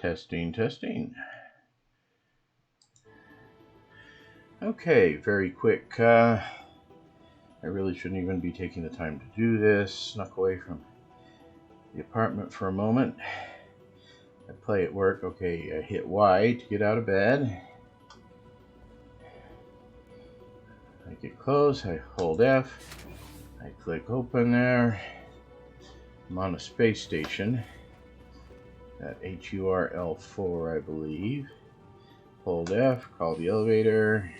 Testing, testing. Okay, very quick. I really shouldn't even be taking the time to do this. Snuck away from the apartment for a moment. I play at work. Okay, I hit Y to get out of bed. I get close, I hold F. I click open there. I'm on a space station at HURL4, I believe. Hold F, call the elevator.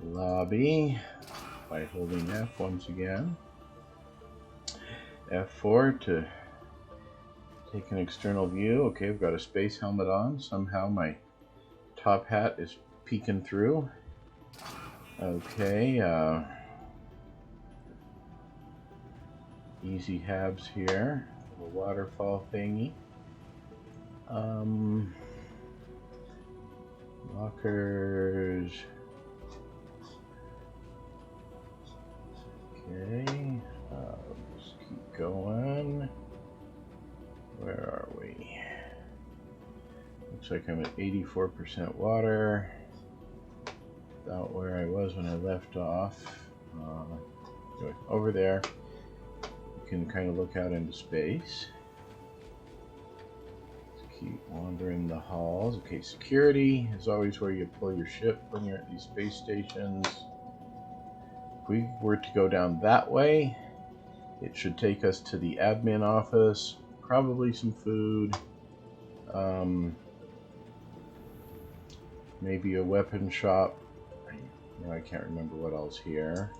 Lobby by holding F once again. F4 to take an external view. Okay, I've got a space helmet on. Somehow my top hat is peeking through. Okay, easy habs here. A waterfall thingy. Lockers. Okay, let's keep going. Where are we? Looks like I'm at 84% water. About where I was when I left off. Over there, you can kind of look out into space. Let's keep wandering the halls. Okay, security is always where you pull your ship when you're at these space stations. If we were to go down that way, it should take us to the admin office, probably some food, maybe a weapon shop. I can't remember what else here.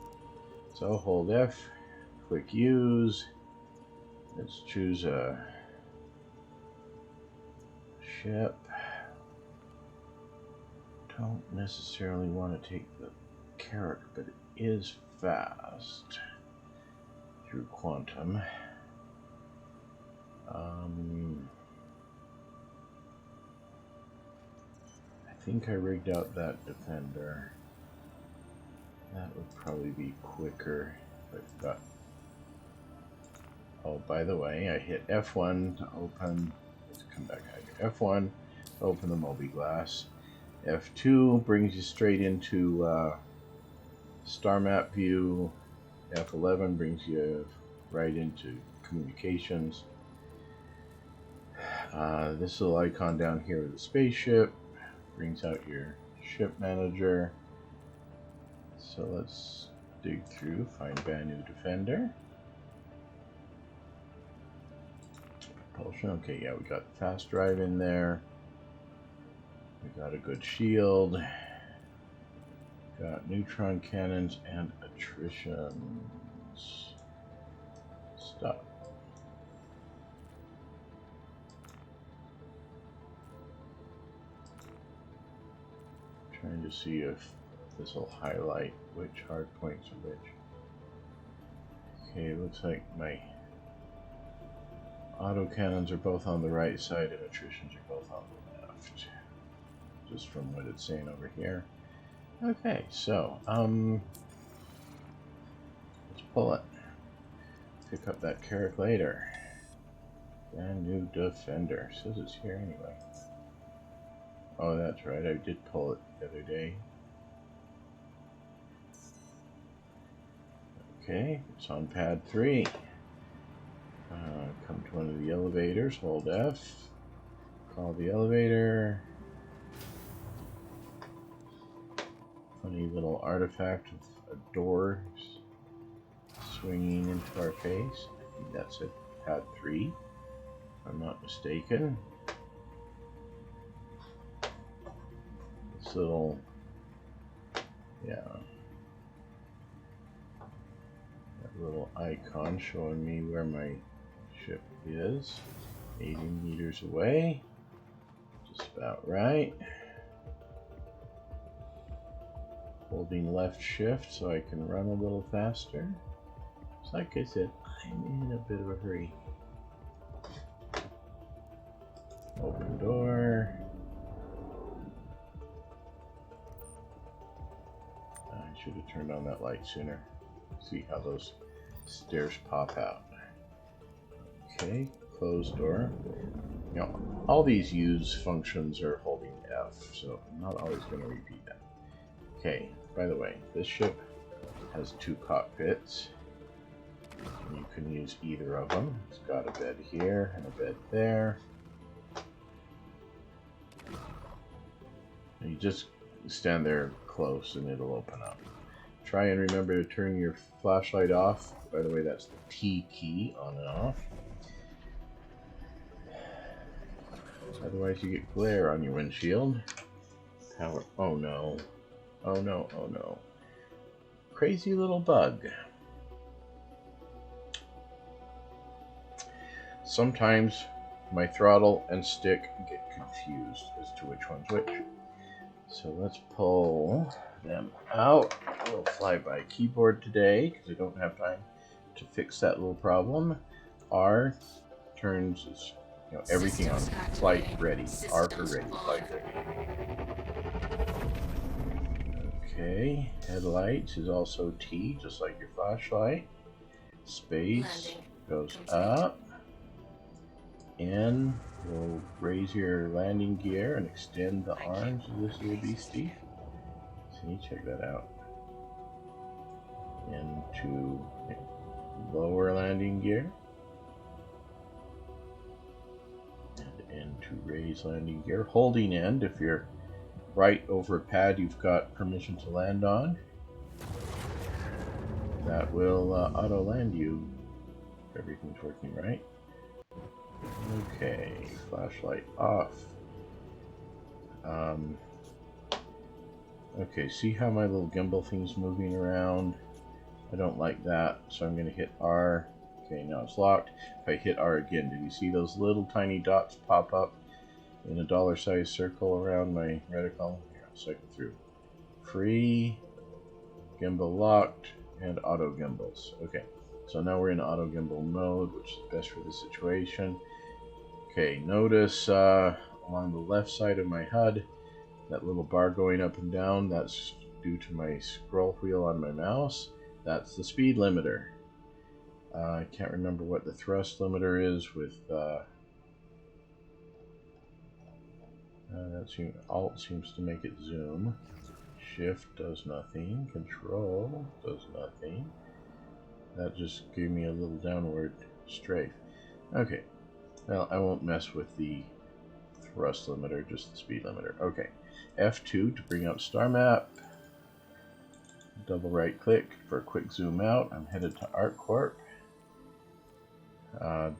So hold F, click use. Let's choose a ship. Don't necessarily want to take the Carrack, but it is fast through quantum. I think I rigged out that defender. That would probably be quicker if I've got... Oh, by the way, I hit F1 to open... Let's come back here. F1 to open the multi-glass. F2 brings you straight into star map view. F11 brings you right into communications. This little icon down here with the spaceship brings out your ship manager. So let's dig through, find Banu Defender. Propulsion, okay, yeah, we got fast drive in there. We got a good shield. Got neutron cannons and attritions. Stop. Trying to see if this will highlight which hard points are which. Okay, looks like my autocannons are both on the right side and attritions are both on the left. Just from what it's saying over here. Okay, so, let's pull it. Pick up that Carrack later. Brand new Defender. Says it's here anyway. Oh, that's right, I did pull it the other day. Okay, it's on pad 3. Come to one of the elevators, hold F, call the elevator. Funny little artifact of a door swinging into our face. I think that's at pad 3, if I'm not mistaken. This little, yeah, that little icon showing me where my ship is. 80 meters away, just about right. Holding left shift so I can run a little faster. So like I said, I'm in a bit of a hurry. Open door. I should have turned on that light sooner. See how those stairs pop out. Okay, closed door. You know, all these use functions are holding F, so I'm not always going to repeat that. Okay, by the way, this ship has 2 cockpits. You can use either of them. It's got a bed here and a bed there. And you just stand there close and it'll open up. Try and remember to turn your flashlight off. By the way, that's the T key, on and off. Otherwise you get glare on your windshield. Power. Oh no. Oh no, oh no. Crazy little bug. Sometimes my throttle and stick get confused as to which one's which. So let's pull them out. A little flyby keyboard today because I don't have time to fix that little problem. R turns everything on. Flight ready. R for ready. Flight ready. Okay. Headlights is also T, just like your flashlight. Space goes up. N will raise your landing gear and extend the arms of this little beastie. See, check that out. Into lower landing gear. And into raise landing gear. Holding end, if you're right over a pad you've got permission to land on, that will auto land you if everything's working right. Okay, flashlight off. Okay, see how my little gimbal thing's moving around? I don't like that, so I'm going to hit R. Okay, now it's locked. If I hit R again, did you see those little tiny dots pop up in a dollar-sized circle around my reticle? Here, I'll cycle through. Free, gimbal locked, and auto gimbals. Okay, so now we're in auto gimbal mode, which is best for the situation. Okay, notice along the left side of my HUD, that little bar going up and down, that's due to my scroll wheel on my mouse. That's the speed limiter. I can't remember what the thrust limiter is with Alt seems to make it zoom. Shift does nothing. Control does nothing. That just gave me a little downward strafe. Okay. Well, I won't mess with the thrust limiter, just the speed limiter. Okay, F2 to bring up star map. Double right click for a quick zoom out. I'm headed to ArcCorp.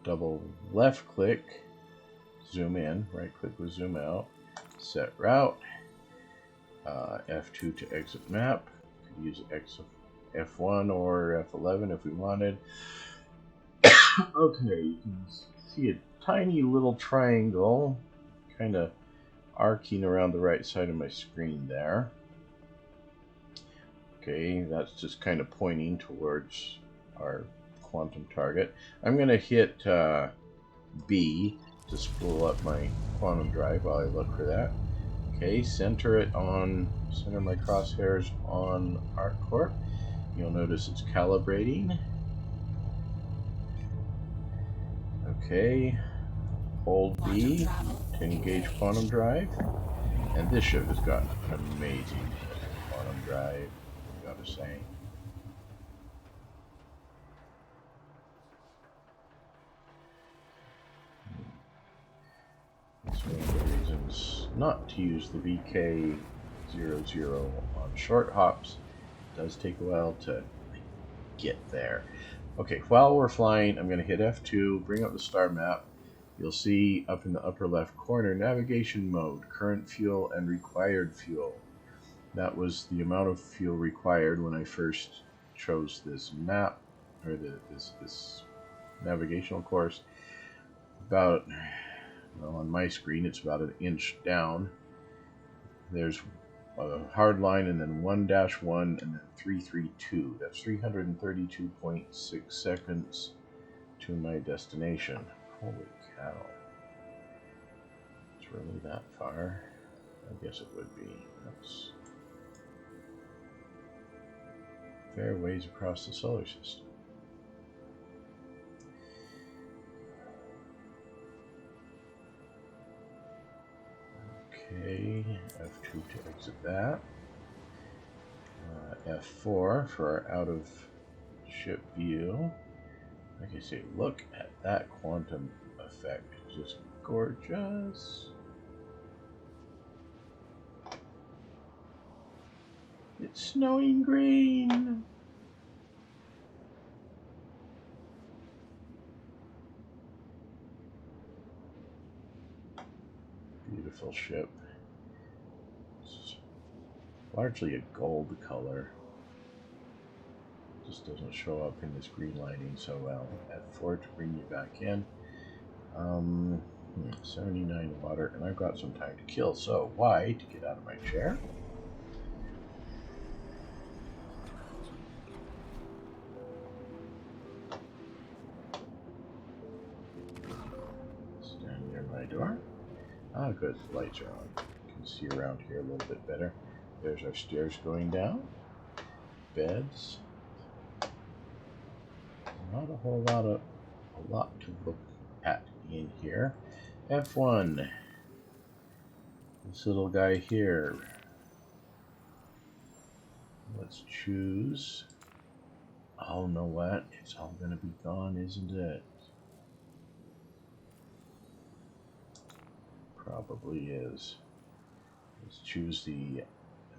Double left click, zoom in. Right click with zoom out. Set route. F2 to exit map. Could use F1 or F11 if we wanted. Okay, you can see a tiny little triangle kind of arcing around the right side of my screen there. Okay, that's just kind of pointing towards our quantum target. I'm going to hit B to spool up my quantum drive while I look for that. Okay, center my crosshairs on ArcCorp. You'll notice it's calibrating. Okay, hold B to engage quantum drive. And this ship has got an amazing quantum drive, I gotta say. That's one of the reasons not to use the VK00 on short hops. It does take a while to get there. Okay, while we're flying, I'm going to hit F2, bring up the star map. You'll see up in the upper left corner, navigation mode, current fuel and required fuel. That was the amount of fuel required when I first chose this map, or this navigational course. About, well, on my screen, it's about an inch down. There's a hard line and then 1-1 and then 332. That's 332.6 seconds to my destination. Holy cow. It's really that far? I guess it would be. That's a fair ways across the solar system. Okay, F2 to exit that. F4 for our out of ship view. Like I say, look at that quantum effect. Just gorgeous. It's snowing green. Beautiful ship. It's largely a gold color. Just doesn't show up in this green lighting so well. F4 to bring you back in. 79 water, and I've got some time to kill. So Y to get out of my chair. Stand near my door. Ah, good. The lights are on. You can see around here a little bit better. There's our stairs going down. Beds. Not a whole lot to look at in here. F1. This little guy here. Let's choose. Oh, know what? It's all gonna be gone, isn't it? Probably is. Let's choose the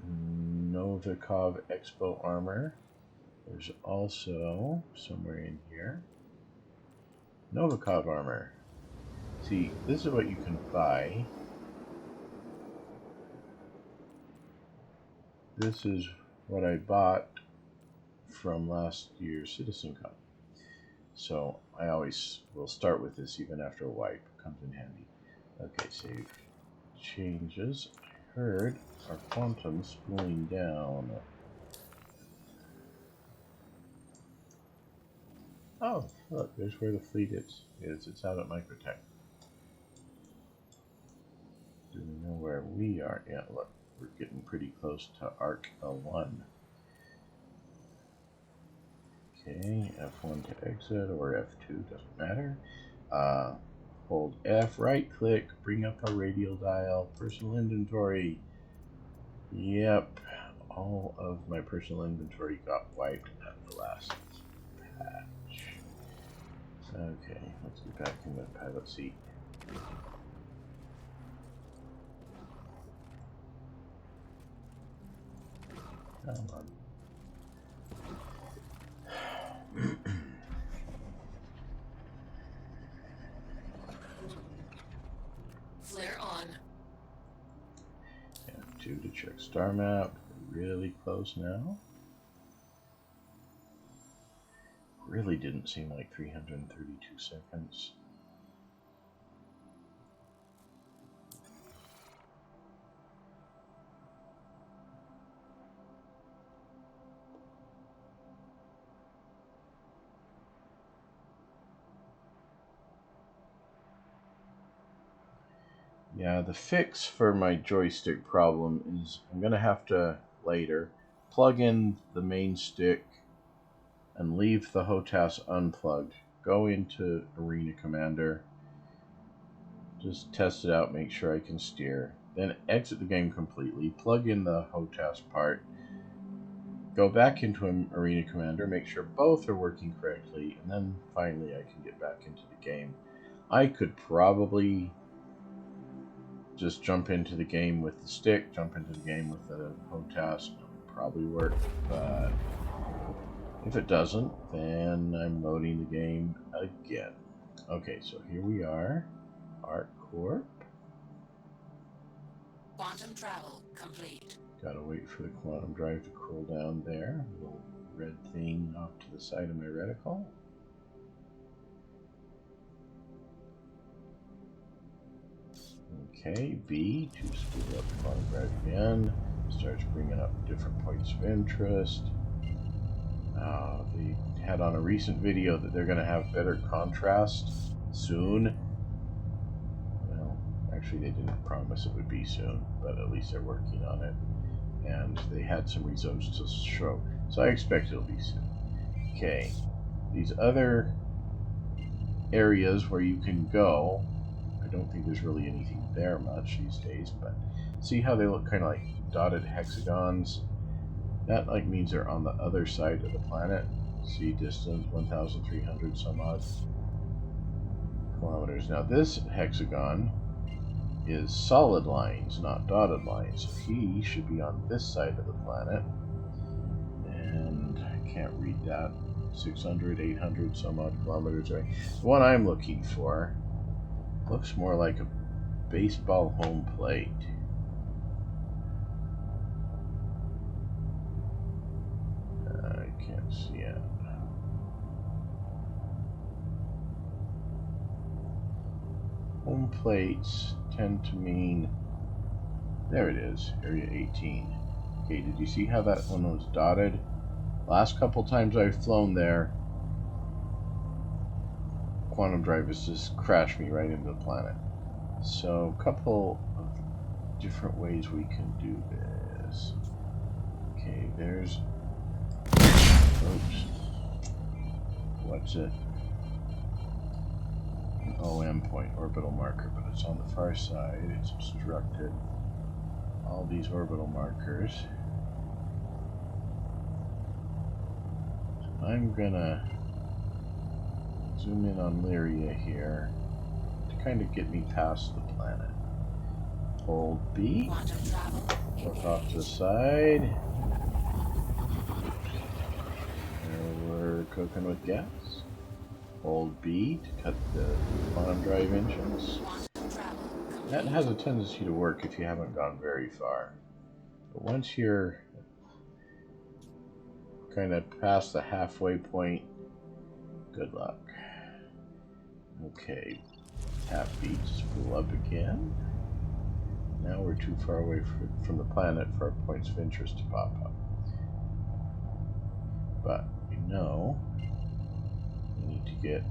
Novikov Expo armor. There's also, somewhere in here, Novikov armor. See, this is what you can buy. This is what I bought from last year's CitizenCon. So I always will start with this even after a wipe. Comes in handy. Okay, save changes. I heard our quantum spooling down. Oh, look, there's where the fleet is. It's out at Microtech. Do we know where we are? Yeah, look, we're getting pretty close to Arc L1. Okay, F1 to exit, or F2, doesn't matter. Hold F, right click, bring up a radial dial, personal inventory. Yep, all of my personal inventory got wiped at the last patch. Okay, let's get back in the pilot seat. Come on. Flare on. F2 to check star map. Really close now. Really didn't seem like 332 seconds. Yeah, the fix for my joystick problem is I'm going to have to later plug in the main stick and leave the HOTAS unplugged. Go into Arena Commander, just test it out, make sure I can steer. Then exit the game completely, plug in the HOTAS part, go back into Arena Commander, make sure both are working correctly, and then finally I can get back into the game. I could probably just jump into the game with the stick, jump into the game with the HOTAS, it would probably work, but if it doesn't, then I'm loading the game again. Okay, so here we are, Arc Corp. Quantum travel complete. Gotta wait for the quantum drive to cool down there. Little red thing off to the side of my reticle. Okay, B to speed up the quantum drive again. Starts bringing up different points of interest. They had on a recent video that they're going to have better contrast soon. Well, actually they didn't promise it would be soon, but at least they're working on it. And they had some results to show, so I expect it'll be soon. Okay, these other areas where you can go, I don't think there's really anything there much these days, but see how they look kind of like dotted hexagons? That like means they're on the other side of the planet. See, distance 1,300 some odd kilometers. Now this hexagon is solid lines, not dotted lines. So he should be on this side of the planet. And I can't read that. 600, 800 some odd kilometers away. The one I'm looking for looks more like a baseball home plate. I can't see it. Home plates tend to mean, there it is, area 18. Okay, did you see how that one was dotted? Last couple times I've flown there, quantum drive has just crashed me right into the planet. So a couple of different ways we can do this. Okay, there's, oops, what's it? An OM point, orbital marker, but it's on the far side, it's obstructed. All these orbital markers. I'm gonna zoom in on Lyria here to kind of get me past the planet. Hold B, look off to the side. There we're cooking with gas. Hold B to cut the quantum drive engines. That has a tendency to work if you haven't gone very far. But once you're kind of past the halfway point, good luck. Okay, tap B to spool up again. Now we're too far away from the planet for our points of interest to pop up. But we know we need to get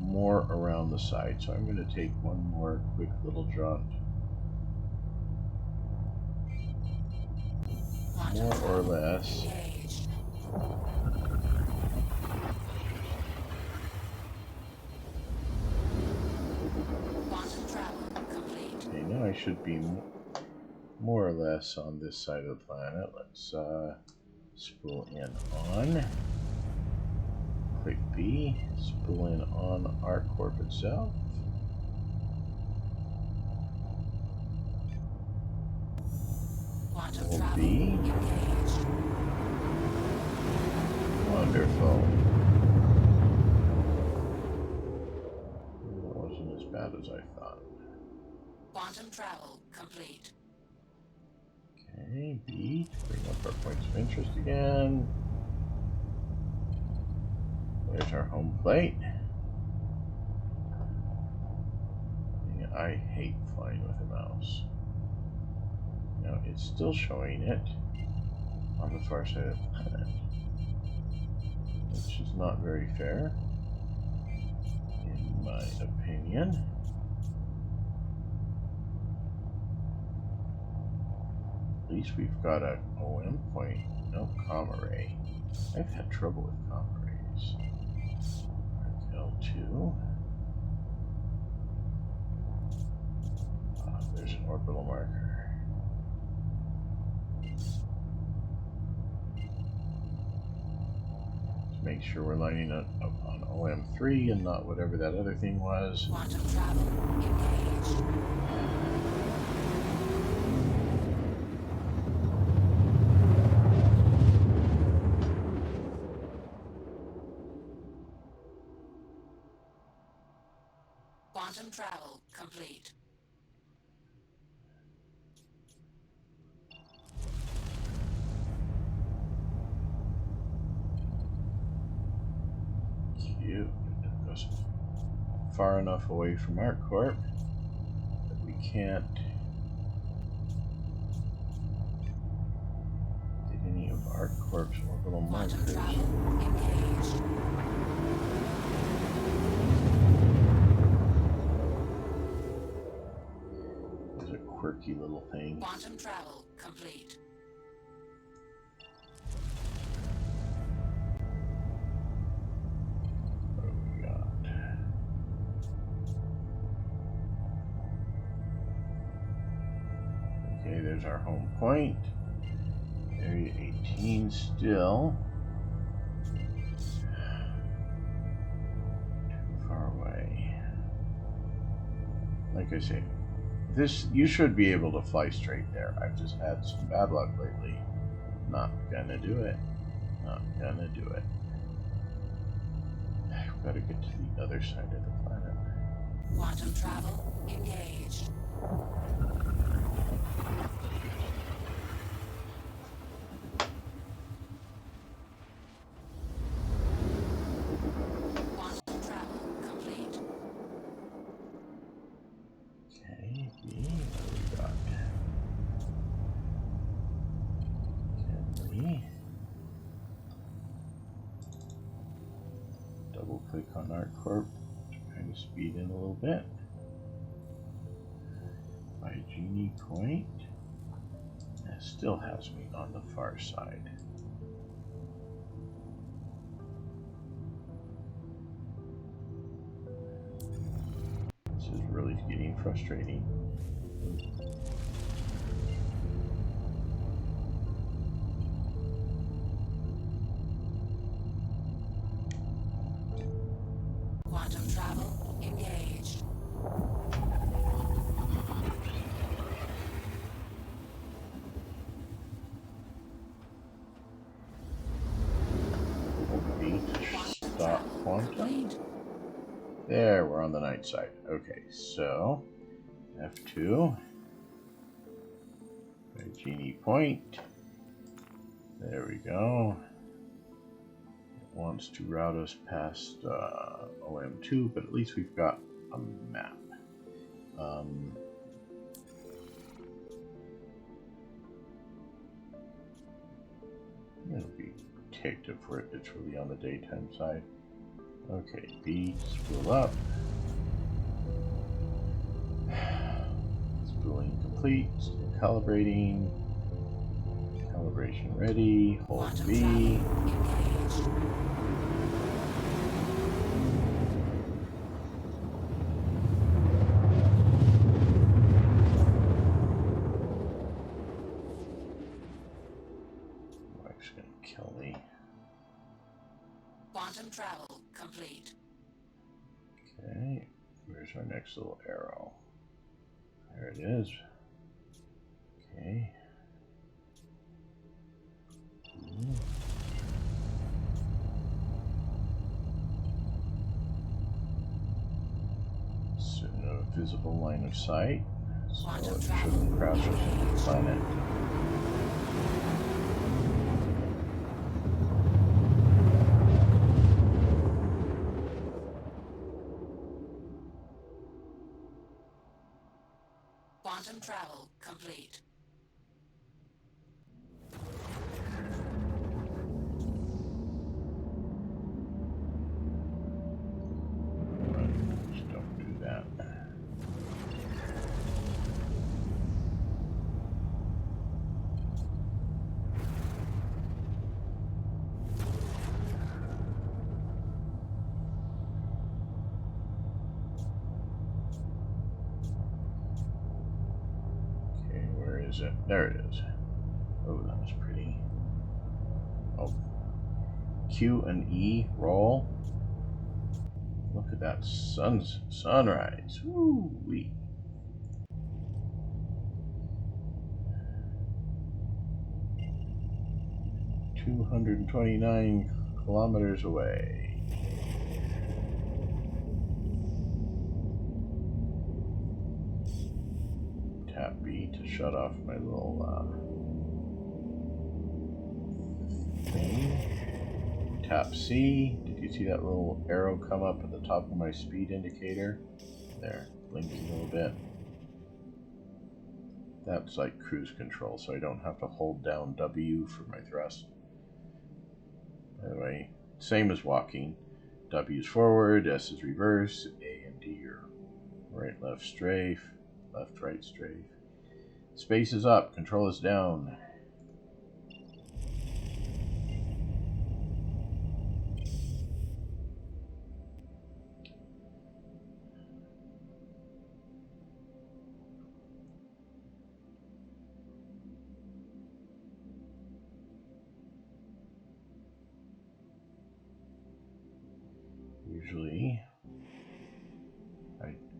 more around the side, so I'm going to take one more quick little jaunt. More or less. Okay, now I should be more or less on this side of the planet. Let's spool in on. Click B, spool in on ArcCorp itself. Hold B. Wonderful. That wasn't as bad as I thought. Quantum travel complete. Okay, B to bring up our points of interest again. There's our home plate. I hate flying with a mouse. Now it's still showing it on the far side of the planet, which is not very fair, in my opinion. At least we've got a OM point. No comma ray. I've had trouble with comma rays. L2. There's an orbital marker. Let's make sure we're lining up on OM3 and not whatever that other thing was. Quantum travel engaged. Quantum travel complete. Cute. It goes far enough away from ArcCorp that we can't get any of ArcCorp's orbital Quantum markers. travel engaged. It's a quirky little thing. Quantum travel complete. What do we got? there's our home point. Area 18 still. Too far away. Like I say, you should be able to fly straight there. I've just had some bad luck lately. Not gonna do it. Not gonna do it. I've got to get to the other side of the planet. Quantum travel engaged. Quantum travel complete. Okay, what do we got? Can we double click on ArcCorp to kind of speed in a little bit? By Genie Point. That still has me on the far side. This is really getting frustrating. Quantum travel engaged. Stop quantum. There, we're on the night side. Okay, so F2. By Genie Point. There we go. It wants to route us past OM2, but at least we've got a map. It'll be ticked if it's really on the daytime side. Okay, B, spool up. Spooling complete, still calibrating. Calibration ready, hold B. Wife's gonna kill me. Quantum travel complete. Okay, where's our next little arrow? There it is. Okay. So no visible line of sight, so it shouldn't crash us into the planet. Quantum travel complete. Just don't do that. Okay, where is it? There it is. Oh, that was pretty. Oh. Q and E, roll. Look at that sunrise. Woo-wee. $229 kilometers away. Tap B to shut off my little thing. Tap C. Did you see that little arrow come up at the top of my speed indicator? There, blinking a little bit. That's like cruise control, so I don't have to hold down W for my thrust. By the way, same as walking. W is forward, S is reverse, A and D are right, left strafe, left, right strafe. Space is up, control is down.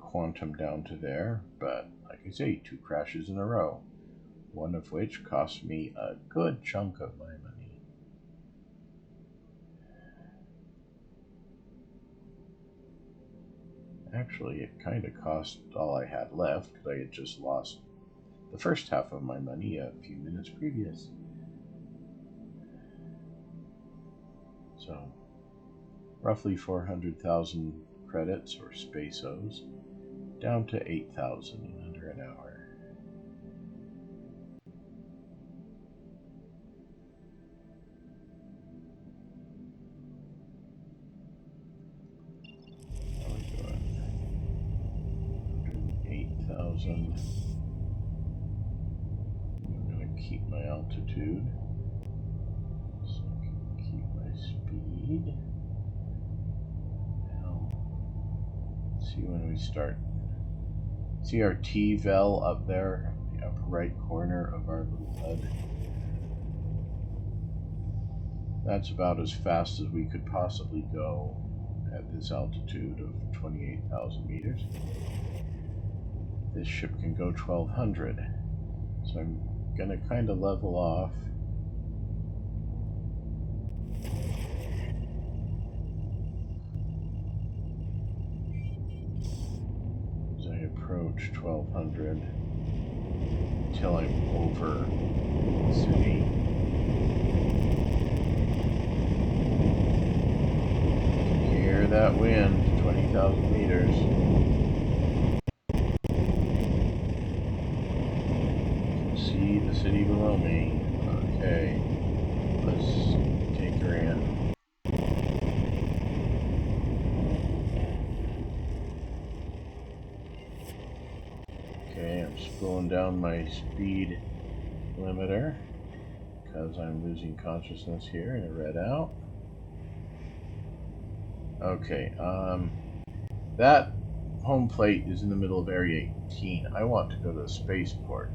quantum down to there, but like I say, 2 crashes in a row, one of which cost me a good chunk of my money. Actually, it kind of cost all I had left because I had just lost the first half of my money a few minutes previous. So, roughly 400,000 credits or pesos, down to 8,000 in under an hour. How are we doing? 8,000. I'm going to keep my altitude so I can keep my speed. Now, let's see when we start. See our T-vel up there, the upper right corner of our little HUD? That's about as fast as we could possibly go at this altitude of 28,000 meters. This ship can go 1,200, so I'm going to kind of level off. As I approach 1,200 until I'm over the city. Hear that wind, 20,000 meters. See the city below me. Okay, let's take her in. Okay, I'm slowing down my speed limiter because I'm losing consciousness here and it read out. Okay, that home plate is in the middle of Area 18. I want to go to the spaceport.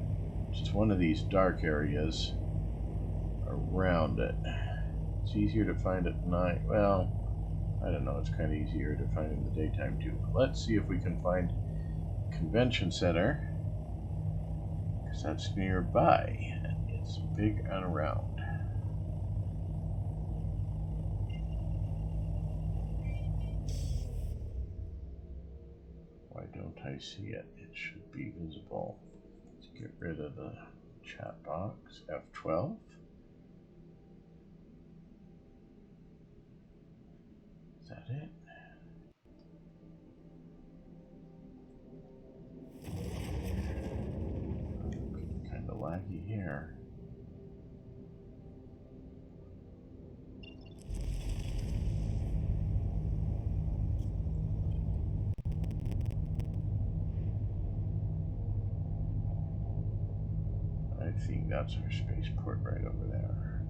It's one of these dark areas around it. It's easier to find at night. Well, I don't know. It's kind of easier to find in the daytime too. But let's see if we can find a convention center, because that's nearby. It's big and around. Why don't I see it? It should be visible. Let's get rid of the chat box. F12. Is that it? Kind of laggy here. I think that's our spaceport right over there.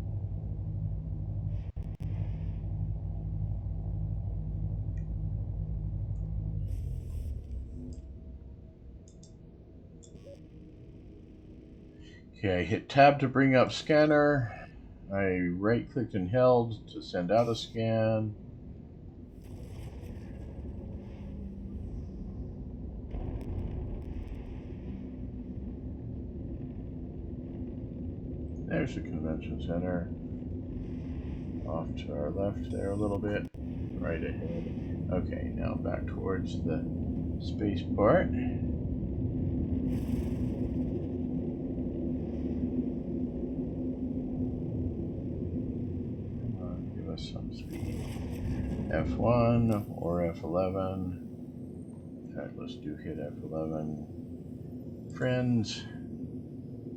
Okay, I hit tab to bring up scanner. I right-clicked and held to send out a scan. There's the convention center. Off to our left there a little bit. Right ahead. Okay, now back towards the spaceport. Come on, give us some speed. F1 or F11. In fact, let's do hit F11. Friends.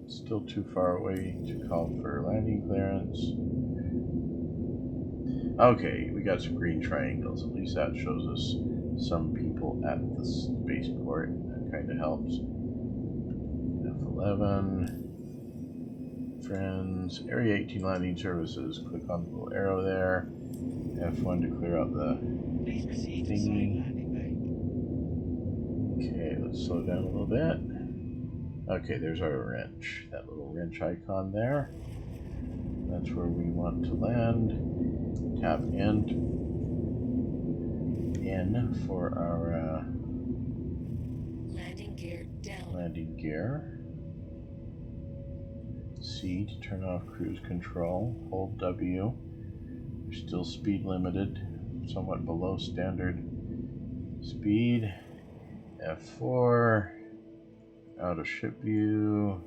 Still too far away to call for landing clearance. Okay, we got some green triangles. At least that shows us some people at the spaceport. That kind of helps. F11. Friends. Area 18 landing services. Click on the little arrow there. F1 to clear out the thingy. Okay, let's slow down a little bit. Okay, there's our wrench. That little wrench icon there. That's where we want to land. Tap N for our landing gear. C to turn off cruise control. Hold W. We're still speed limited, somewhat below standard speed. F4. Out of ship view.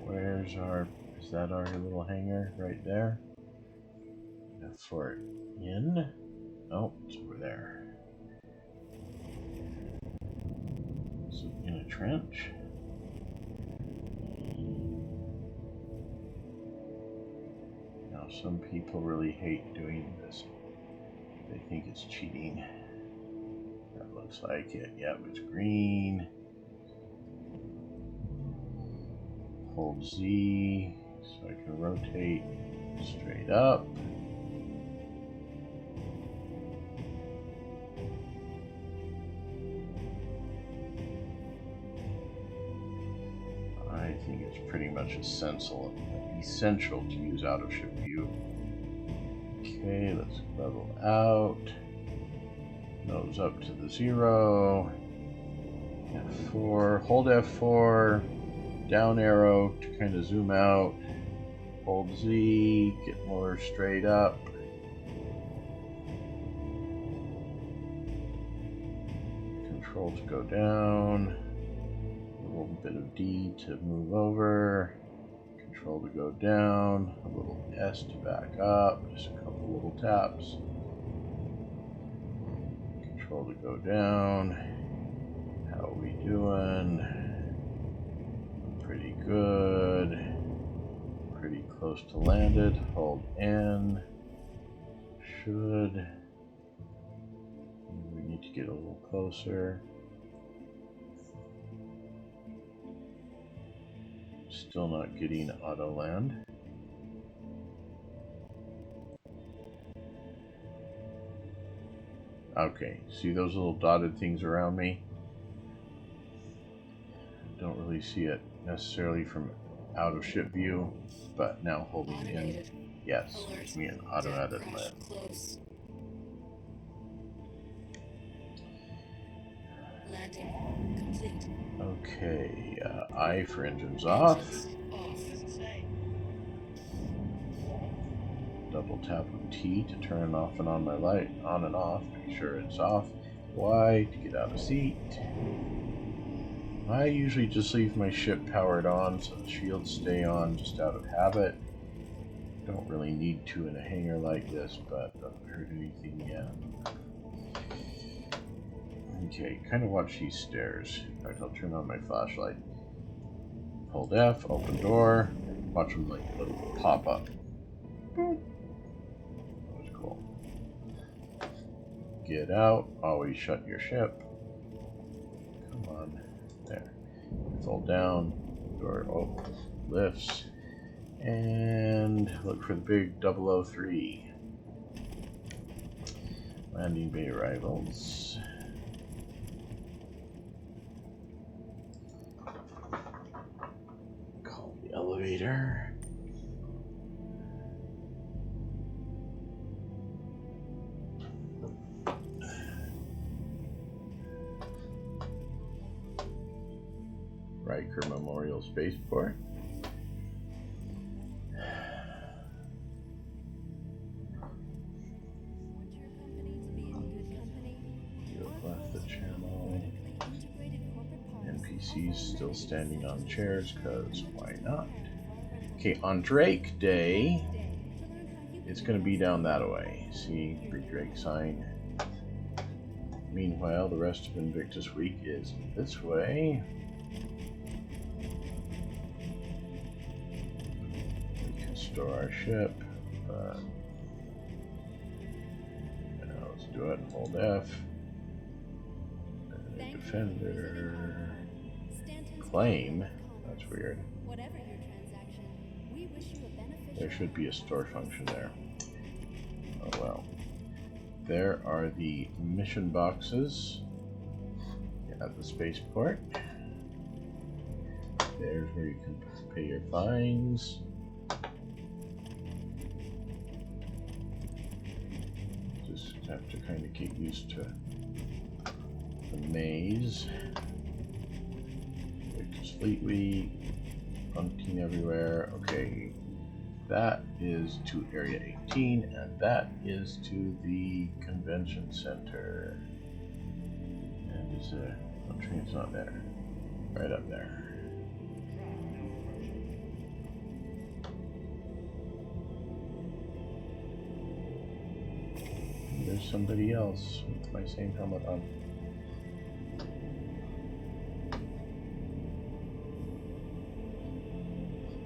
Where's our... Is that our little hangar right there? F4 in. Oh, it's over there. Is it in a trench? Now, some people really hate doing this. They think it's cheating. That looks like it. Yep, it's green. Hold Z so I can rotate straight up. I think it's pretty much essential to use out of ship view. Okay, let's level out. Nose up to the 0. F4. Hold F4. Down arrow to kind of zoom out. Hold Z. Get more straight up. Control to go down. A little bit of D to move over. Control to go down. A little S to back up. Just a couple little taps. Control to go down. How are we doing? Pretty good. Pretty close to landed. Hold N. Should. We need to get a little closer. Still not getting auto land. Okay, see those little dotted things around me? Don't really see it necessarily from out of ship view, but now holding in, yes, gives me an automated land. Landing complete. Okay, I for engines off. Double tap with T to turn off and on my light, on and off, make sure it's off. Y to get out of seat. I usually just leave my ship powered on so the shields stay on just out of habit. Don't really need to in a hangar like this, but doesn't hurt anything yet. Okay, kind of watch these stairs. In fact, I'll turn on my flashlight. Hold F, open door. Watch them like little pop up. That was cool. Get out. Always shut your ship. Come on. There. Fold down. Door lifts. And look for the big 003. Landing bay arrivals. Call the elevator. Riker Memorial Spaceport. You have left the channel. NPCs still standing on chairs, because why not? Okay, on Drake Day, it's going to be down that way. See, big Drake sign. Meanwhile, the rest of Invictus Week is this way. We can store our ship, but now let's do it. Hold F. Defender. Claim. That's weird. There should be a store function there. Oh well. There are the mission boxes at the spaceport. There's where you can pay your fines. Just have to kind of get used to the maze. Fleet Week, bunting everywhere. Okay, that is to Area 18, and that is to the Convention Center. And is there, oh, train's not there. Right up there. There's somebody else with my same helmet on.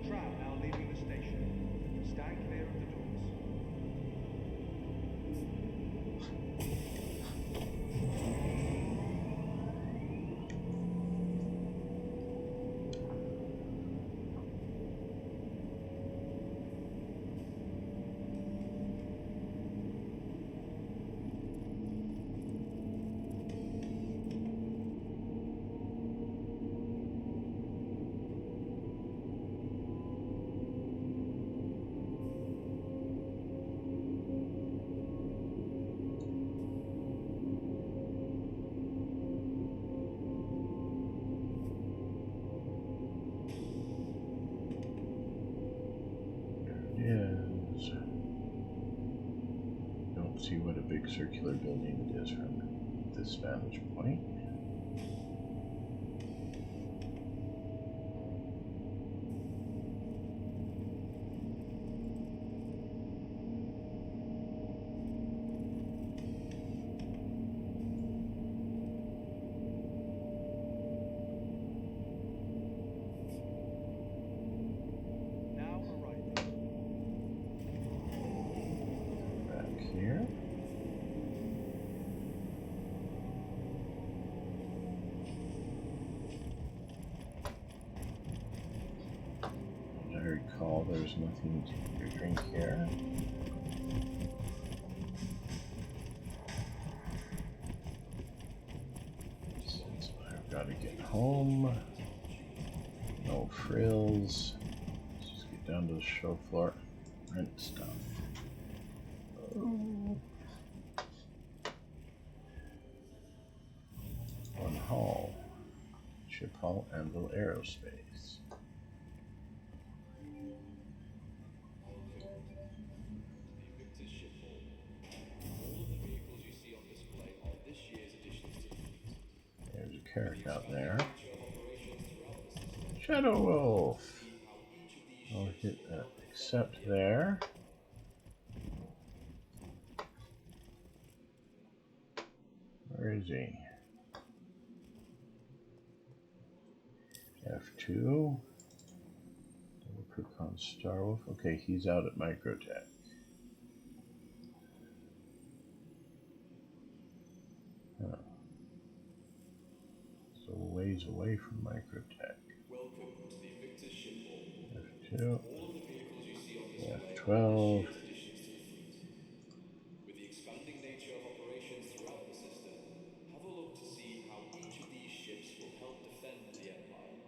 Tram now leaving the station. Stand clear of the doors. Yes. Don't see what a big circular building it is from this vantage point. Now arriving. Back here. As I recall, there's nothing to drink here. Since I've got to get home, no frills. Let's just get down to the show floor, rent stuff. Oh. One hall, Ship Hall, Anvil Aerospace. There's a carriage out there. Shadow Wolf. I'll hit accept there. Where is he? F2. Double click on Starwolf. Okay, he's out at Microtech. Huh. So ways away from Microtech. Welcome to the Invictus shipboard. F2. All of the vehicles you see on display F12. are this year's additions to the fleet. With the expanding nature of operations throughout the system, have a look to see how each of these ships will help defend the Empire.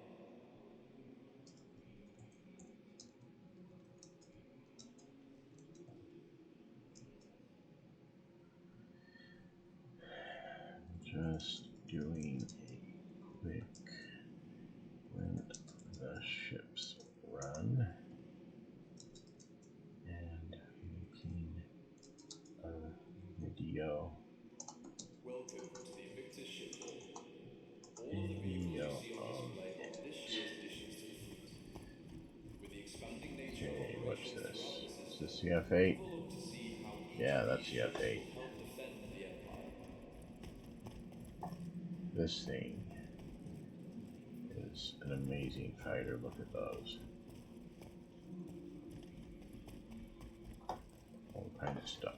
Just doing a quick rent the ship's run and making a video. Welcome to the Invictus shipboard. All of the vehicles you see on display are this year's additions to the fleet. With the expanding nature Okay, of what's operations this? throughout the Is system, this the F8? have a look to see how each Yeah, of that's these the ships F8. will help defend the Empire. This thing is an amazing fighter. Look at those. All kind of stuff.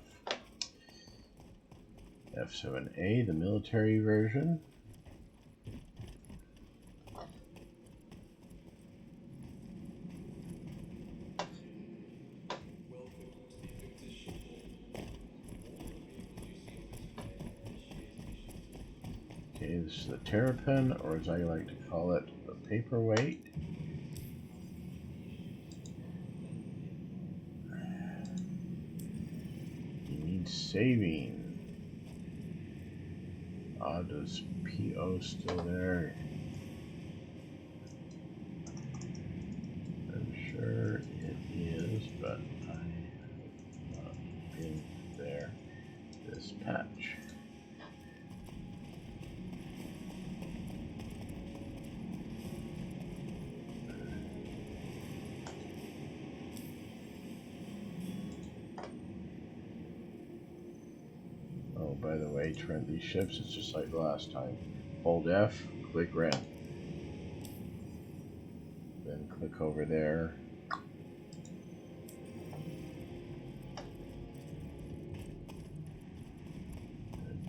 F7A, the military version. Welcome to the Invictus shipboard. All of the vehicles you see on display are this year's additions to the fleet. Okay, this is the Terrapin, or as I like to call it, the paperweight. He needs saving. Does PO still there? the way, to rent these ships, it's just like the last time. Hold F, click rent. Then click over there.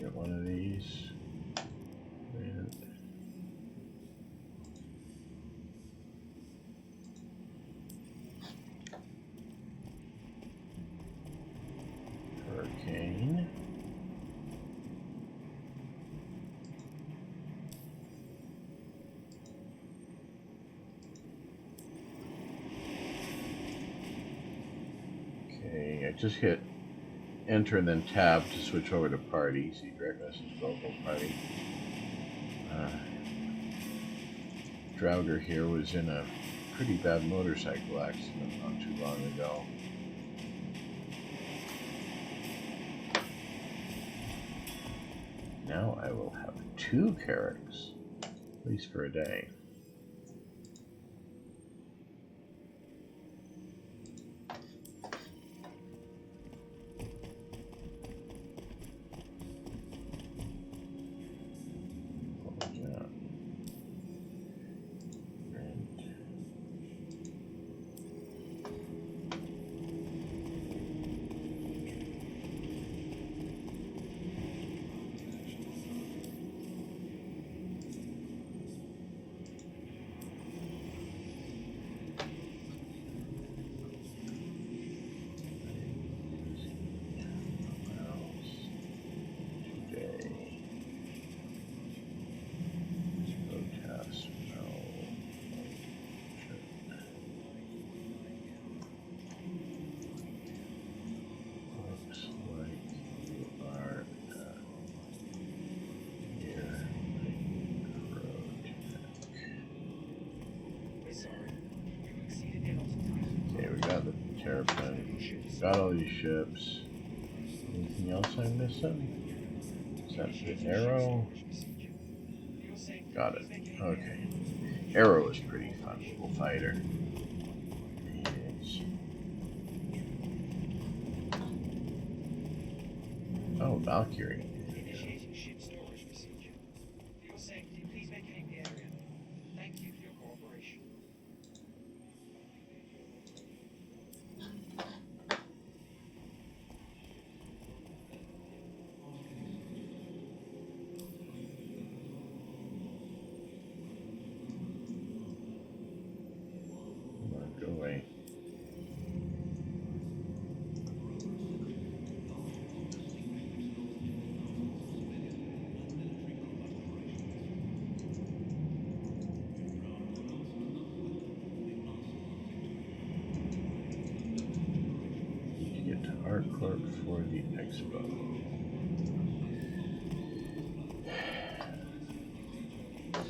Get one of these. Rent. Hurricane. Okay, I just hit enter and then tab to switch over to party. See, direct message, local party. Drauger here was in a pretty bad motorcycle accident not too long ago. Now I will have 2 carracks, at least for a day. Got all these ships. Anything else I'm missing? Is that the Arrow? Got it. Okay. Arrow is pretty fun little fighter. Oh, Valkyrie. Initiating ship storage procedure. For your safety, please vacate the area. Thank you for your cooperation. Come on, go away. Art clerk for the expo.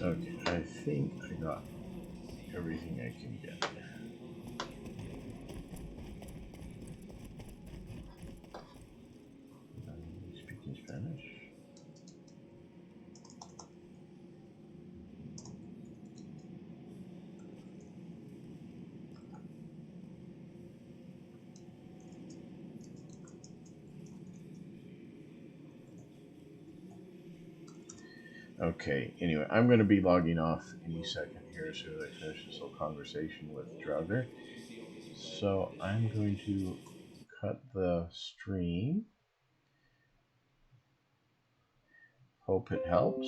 Okay, I think I got everything I can get. Speaking Spanish. Okay, anyway, I'm going to be logging off any second here as soon as I finish this little conversation with Drugger. So I'm going to cut the stream. Hope it helps.